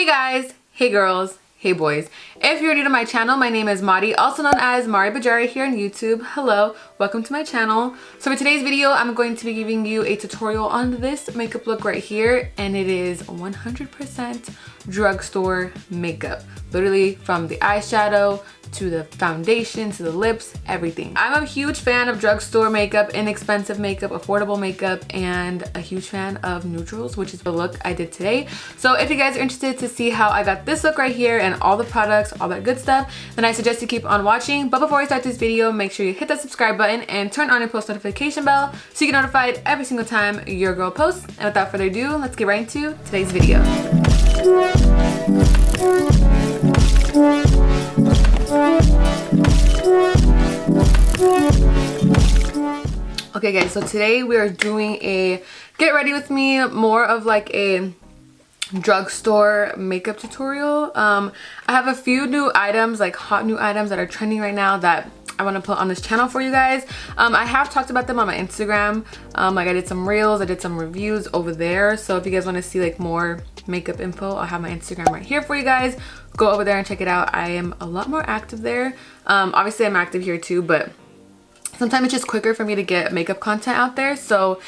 Hey guys, hey girls, hey boys. If you're new to my channel, my name is MariiiBajariii, also known as MariiiBajariii here on YouTube. Hello, welcome to my channel. So for today's video, I'm going to be giving you a tutorial on this makeup look right here, and it is 100% drugstore makeup. Literally from the eyeshadow to the foundation to the lips, everything. I'm a huge fan of drugstore makeup, inexpensive makeup, affordable makeup, and a huge fan of neutrals, which is the look I did today. So if you guys are interested to see how I got this look right here and all the products, all that good stuff, then I suggest you keep on watching. But before I start this video, make sure you hit that subscribe button and turn on your post notification bell so you get notified every single time your girl posts. And without further ado, let's get right into today's video. Okay guys, so today we are doing a get ready with me, more of like a drugstore makeup tutorial. I have a few new items, like hot new items that are trending right now that I want to put on this channel for you guys. I have talked about them on my Instagram. Like I did some reels, I did some reviews over there. So if you guys want to see like more makeup info, I'll have my Instagram right here for you guys. Go over there and check it out. I am a lot more active there. Obviously I'm active here too, but sometimes it's just quicker for me to get makeup content out there. So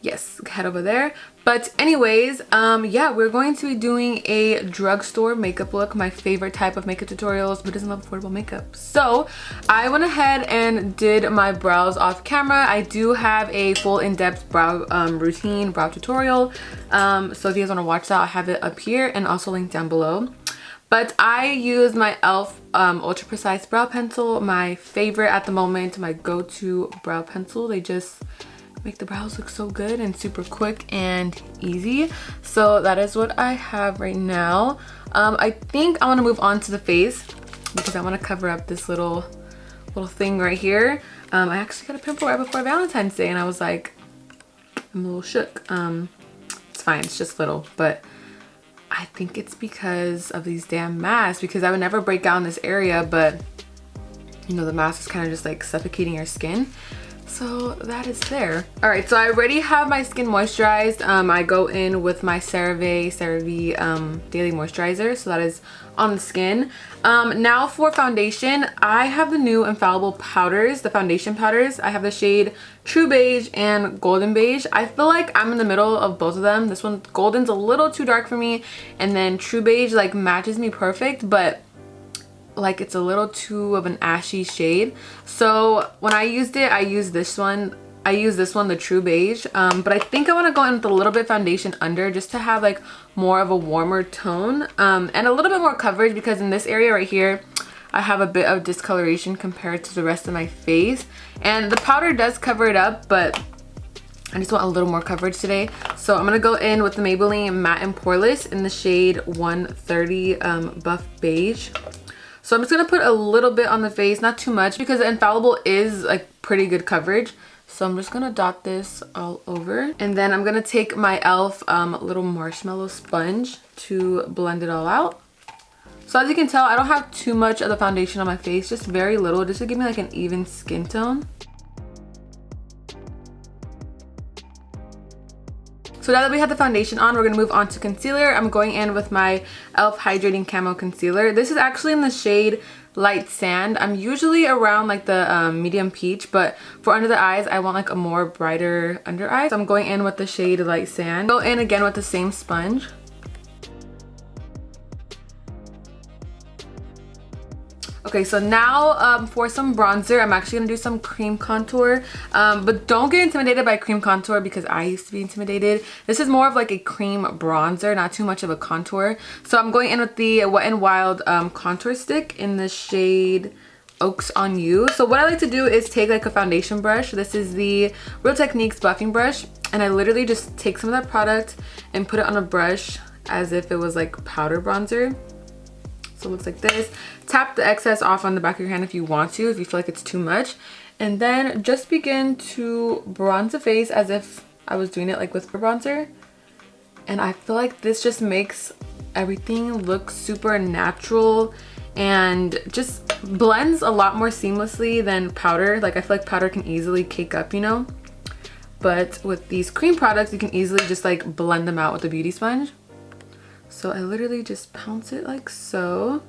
yes, head over there. But anyways, yeah, we're going to be doing a drugstore makeup look, my favorite type of makeup tutorials. Who doesn't love affordable makeup? So I went ahead and did my brows off camera. I do have a full in-depth brow routine, brow tutorial. So if you guys want to watch that, I'll have it up here and also linked down below. But I use my e.l.f. Ultra Precise Brow Pencil, my favorite at the moment, my go-to brow pencil. They just make the brows look so good and super quick and easy. So that is what I have right now. I think I want to move on to the face because I want to cover up this little thing right here. I actually got a pimple right before Valentine's Day and I was like, I'm a little shook. It's fine, it's just little, but I think it's because of these damn masks, because I would never break out in this area, but you know, the mask is kind of just like suffocating your skin. So that is there. All right, so I already have my skin moisturized. I go in with my CeraVe daily moisturizer, so that is on the skin. Now for foundation, I have the new infallible powders, the foundation powders. I have the shade True Beige and Golden Beige. I feel like I'm in the middle of both of them. This one, Golden's a little too dark for me, and then True Beige like matches me perfect, but like it's a little too of an ashy shade. So when I used it, I used this one, the True Beige, but I think I want to go in with a little bit of foundation under just to have like more of a warmer tone, and a little bit more coverage, because in this area right here I have a bit of discoloration compared to the rest of my face, and the powder does cover it up, but I just want a little more coverage today. So I'm gonna go in with the Maybelline Matte and Poreless in the shade 130 Buff Beige. So I'm just gonna put a little bit on the face, not too much, because the infallible is like pretty good coverage. So I'm just gonna dot this all over. And then I'm gonna take my e.l.f. Little marshmallow sponge to blend it all out. So as you can tell, I don't have too much of the foundation on my face, just very little, just to give me like an even skin tone. So now that we have the foundation on, we're going to move on to concealer. I'm going in with my e.l.f. Hydrating Camo Concealer. This is actually in the shade Light Sand. I'm usually around like the medium peach, but for under the eyes, I want like a more brighter under eye. So I'm going in with the shade Light Sand. Go in again with the same sponge. Okay, so now for some bronzer, I'm actually gonna do some cream contour, but don't get intimidated by cream contour because I used to be intimidated. This is more of like a cream bronzer, not too much of a contour. So I'm going in with the Wet n Wild contour stick in the shade Oaks on You. So what I like to do is take like a foundation brush. This is the Real Techniques buffing brush, and I literally just take some of that product and put it on a brush as if it was like powder bronzer. So it looks like this. Tap the excess off on the back of your hand if you want to, if you feel like it's too much. And then just begin to bronze the face as if I was doing it like with bronzer. And I feel like this just makes everything look super natural and just blends a lot more seamlessly than powder. Like I feel like powder can easily cake up, you know? But with these cream products, you can easily just like blend them out with a beauty sponge. So I literally just pounce it like so.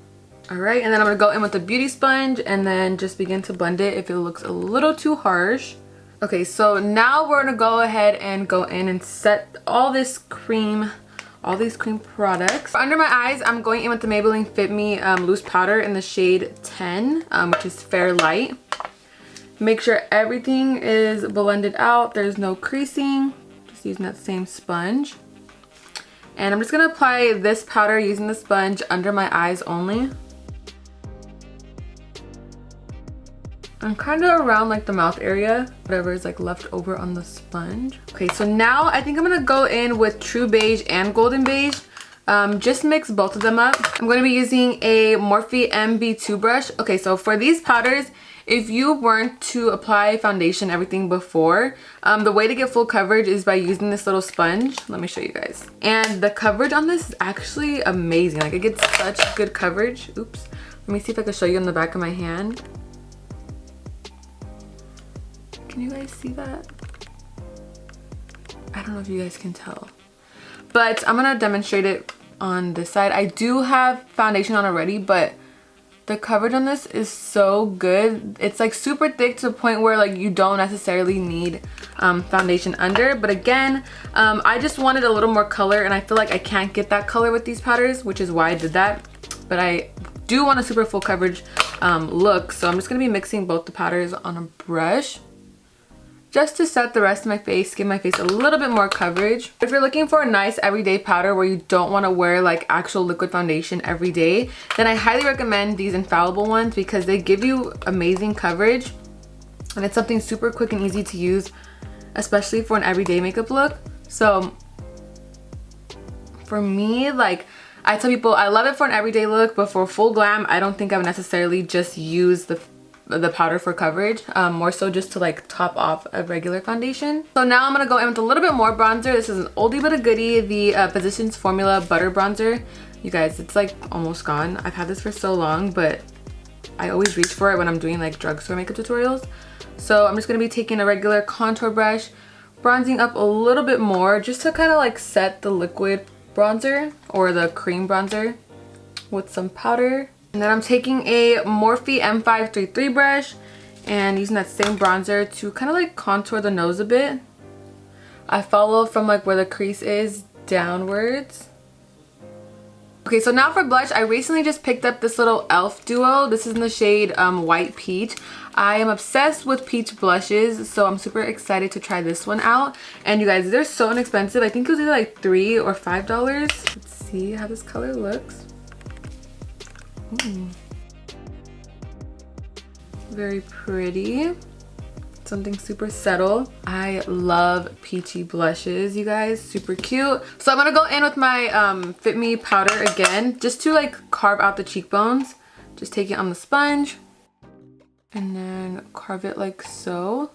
Alright, and then I'm going to go in with the beauty sponge and then just begin to blend it if it looks a little too harsh. Okay, so now we're going to go ahead and go in and set all these cream products. Under my eyes, I'm going in with the Maybelline Fit Me loose powder in the shade 10, which is Fair Light. Make sure everything is blended out. There's no creasing. Just using that same sponge. And I'm just going to apply this powder using the sponge under my eyes only. And kind of around like the mouth area, whatever is like left over on the sponge. Okay, so now I think I'm gonna go in with True Beige and Golden Beige. Just mix both of them up. I'm going to be using a Morphe MB2 brush. Okay, so for these powders, if you weren't to apply foundation everything before, the way to get full coverage is by using this little sponge. Let me show you guys. And the coverage on this is actually amazing. Like, it gets such good coverage. Oops. Let me see if I can show you on the back of my hand. Can you guys see that? I don't know if you guys can tell, but I'm gonna demonstrate it on this side. I do have foundation on already, but the coverage on this is so good. It's like super thick to the point where like you don't necessarily need foundation under. But again, I just wanted a little more color, and I feel like I can't get that color with these powders, which is why I did that. But I do want a super full coverage look, so I'm just gonna be mixing both the powders on a brush, just to set the rest of my face, give my face a little bit more coverage. If you're looking for a nice everyday powder where you don't want to wear like actual liquid foundation every day, then I highly recommend these infallible ones because they give you amazing coverage, and it's something super quick and easy to use, especially for an everyday makeup look. So for me, like, I tell people I love it for an everyday look, but for full glam, I don't think I would necessarily just use the powder for coverage, more so just to like top off a regular foundation. So now I'm gonna go in with a little bit more bronzer. This is an oldie but a goodie, the Physicians Formula Butter Bronzer. You guys, it's like almost gone. I've had this for so long, but I always reach for it when I'm doing like drugstore makeup tutorials. So I'm just gonna be taking a regular contour brush, bronzing up a little bit more just to kind of like set the liquid bronzer or the cream bronzer with some powder. And then I'm taking a Morphe M533 brush and using that same bronzer to kind of like contour the nose a bit. I follow from like where the crease is downwards. Okay, so now for blush, I recently just picked up this little e.l.f. duo. This is in the shade White Peach. I am obsessed with peach blushes, so I'm super excited to try this one out. And you guys, they're so inexpensive. I think it was either like $3 or $5. Let's see how this color looks. Ooh. Very pretty. Something super subtle. I love peachy blushes, you guys. Super cute. So I'm gonna go in with my Fit Me powder again, just to like carve out the cheekbones. Just take it on the sponge and then carve it like so.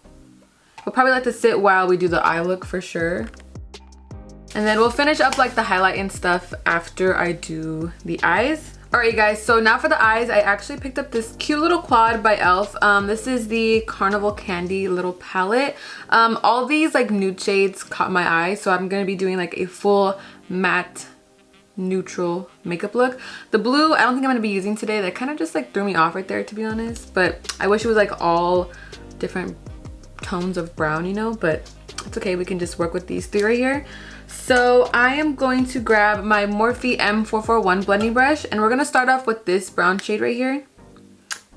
We'll probably let this sit while we do the eye look for sure. And then we'll finish up like the highlight and stuff after I do the eyes. Alright guys, so now for the eyes, I actually picked up this cute little quad by e.l.f. This is the Carnival Candy little palette. All these like nude shades caught my eye, so I'm going to be doing like a full matte neutral makeup look. The blue, I don't think I'm going to be using today. That kind of just like threw me off right there, to be honest. But I wish it was like all different tones of brown, you know, but it's okay. We can just work with these three right here. So I am going to grab my Morphe M441 blending brush, and we're going to start off with this brown shade right here.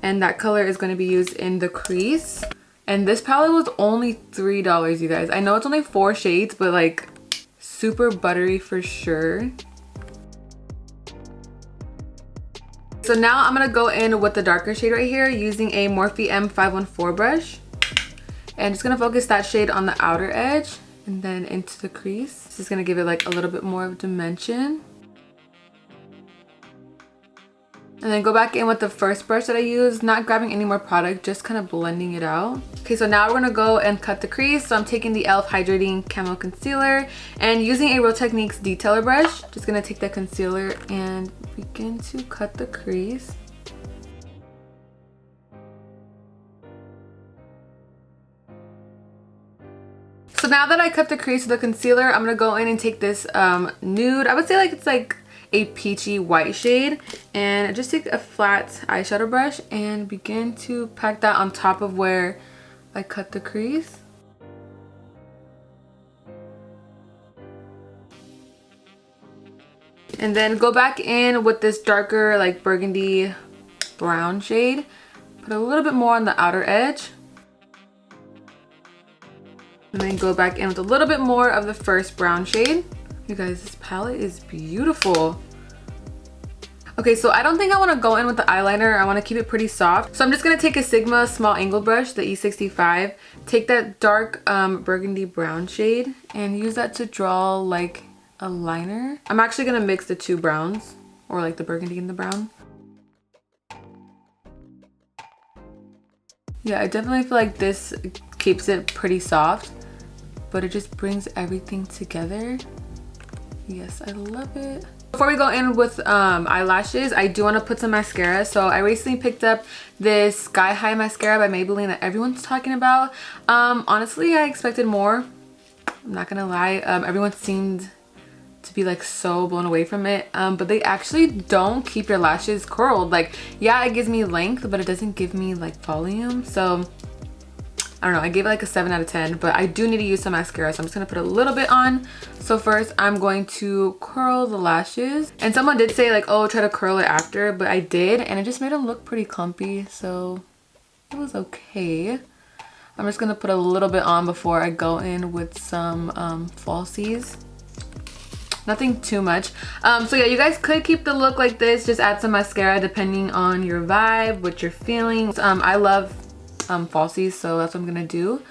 And that color is going to be used in the crease. And this palette was only $3, you guys. I know it's only 4 shades, but like super buttery for sure. So now I'm going to go in with the darker shade right here using a Morphe M514 brush. And just going to focus that shade on the outer edge and then into the crease. This is going to give it like a little bit more of dimension. And then go back in with the first brush that I used, not grabbing any more product, just kind of blending it out. Okay, so now we're going to go and cut the crease. So I'm taking the e.l.f. Hydrating Camo Concealer and using a Real Techniques detailer brush. Just going to take that concealer and begin to cut the crease. So now that I cut the crease with the concealer, I'm going to go in and take this nude. I would say like it's like a peachy white shade. And just take a flat eyeshadow brush and begin to pack that on top of where I cut the crease. And then go back in with this darker like burgundy brown shade. Put a little bit more on the outer edge. And then go back in with a little bit more of the first brown shade. You guys, this palette is beautiful. Okay, so I don't think I want to go in with the eyeliner. I want to keep it pretty soft. So I'm just going to take a Sigma small angle brush, the E65. Take that dark burgundy brown shade and use that to draw like a liner. I'm actually going to mix the two browns, or like the burgundy and the brown. Yeah, I definitely feel like this keeps it pretty soft, but it just brings everything together. Yes, I love it. Before we go in with eyelashes, I do want to put some mascara. So I recently picked up this Sky High mascara by Maybelline that everyone's talking about. Honestly, I expected more. I'm not gonna lie. Everyone seemed to be like so blown away from it, but they actually don't keep your lashes curled. Like, yeah, it gives me length, but it doesn't give me like volume. So I don't know, I gave it like a 7 out of 10, but I do need to use some mascara, so I'm just gonna put a little bit on. So first I'm going to curl the lashes, and someone did say like, oh, try to curl it after, but I did, and it just made them look pretty clumpy, so it was okay. I'm just gonna put a little bit on before I go in with some falsies. Nothing too much. So yeah, you guys could keep the look like this, just add some mascara depending on your vibe, what you're feeling. I love falsies, so that's what I'm gonna do.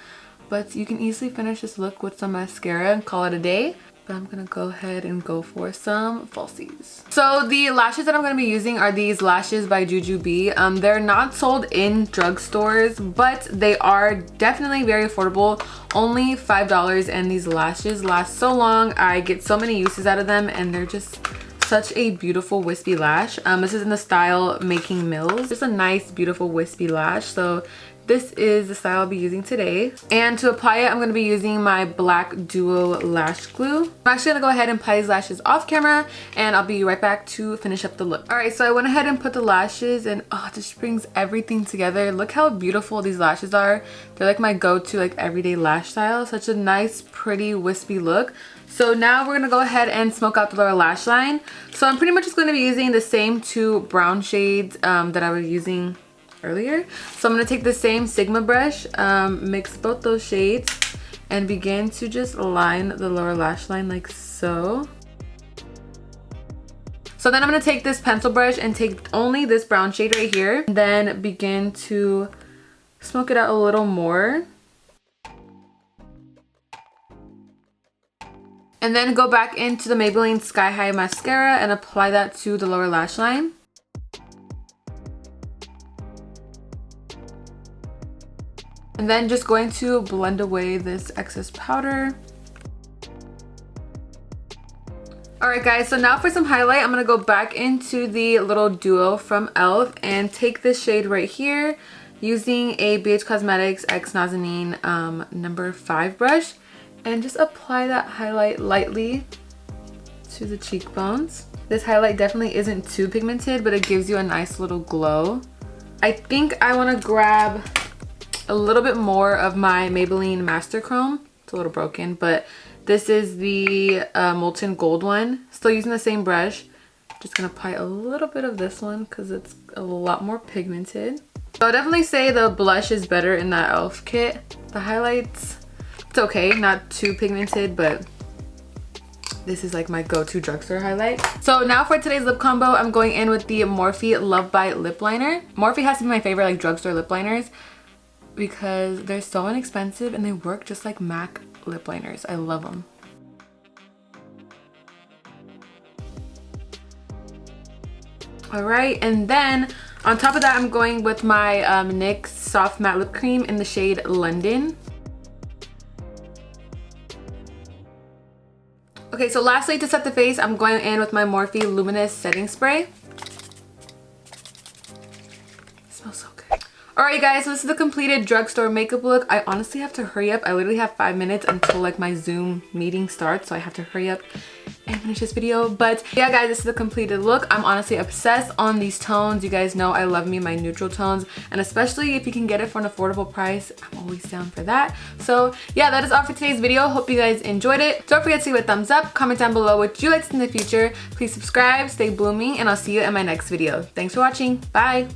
But you can easily finish this look with some mascara and call it a day. But I'm gonna go ahead and go for some falsies. So the lashes that I'm gonna be using are these lashes by Juju. They're not sold in drugstores, but they are definitely very affordable. Only $5, and these lashes last so long. I get so many uses out of them, and they're just such a beautiful wispy lash. This is in the style Making Mills. Just a nice, beautiful wispy lash. So this is the style I'll be using today. And to apply it, I'm going to be using my black duo lash glue. I'm actually going to go ahead and apply these lashes off camera, and I'll be right back to finish up the look. Alright, so I went ahead and put the lashes, and oh, it just brings everything together. Look how beautiful these lashes are. They're like my go-to like everyday lash style. Such a nice, pretty, wispy look. So now we're going to go ahead and smoke out the lower lash line. So I'm pretty much just going to be using the same two brown shades that I was using earlier. So I'm going to take the same Sigma brush, mix both those shades, and begin to just line the lower lash line like so. So then I'm going to take this pencil brush and take only this brown shade right here, and then begin to smoke it out a little more. And then go back into the Maybelline Sky High mascara and apply that to the lower lash line. And then just going to blend away this excess powder. Alright guys, so now for some highlight, I'm going to go back into the little duo from e.l.f. and take this shade right here using a BH Cosmetics X Nazanin number 5 brush. And just apply that highlight lightly to the cheekbones. This highlight definitely isn't too pigmented, but it gives you a nice little glow. I think I want to grab a little bit more of my Maybelline Master Chrome. It's a little broken, but this is the molten gold one. Still using the same brush. Just gonna apply a little bit of this one because it's a lot more pigmented. So I'll definitely say the blush is better in that e.l.f. kit. The highlights, it's okay, not too pigmented, but this is like my go-to drugstore highlight. So now for today's lip combo, I'm going in with the Morphe Love Bite lip liner. Morphe has to be my favorite like drugstore lip liners because they're so inexpensive and they work just like MAC lip liners. I love them. All right, and then on top of that, I'm going with my NYX Soft Matte Lip Cream in the shade London. Okay, so lastly, to set the face, I'm going in with my Morphe Luminous Setting Spray. It smells so good. Alright guys, so this is the completed drugstore makeup look. I honestly have to hurry up. I literally have 5 minutes until like my Zoom meeting starts, so I have to hurry up and finish this video. But yeah guys, this is the completed look. I'm honestly obsessed on these tones. You guys know I love me my neutral tones, and especially if you can get it for an affordable price, I'm always down for that. So yeah, that is all for today's video. Hope you guys enjoyed it. Don't forget to leave a thumbs up, comment down below what you like to see in the future. Please subscribe, stay blooming, and I'll see you in my next video. Thanks for watching. Bye.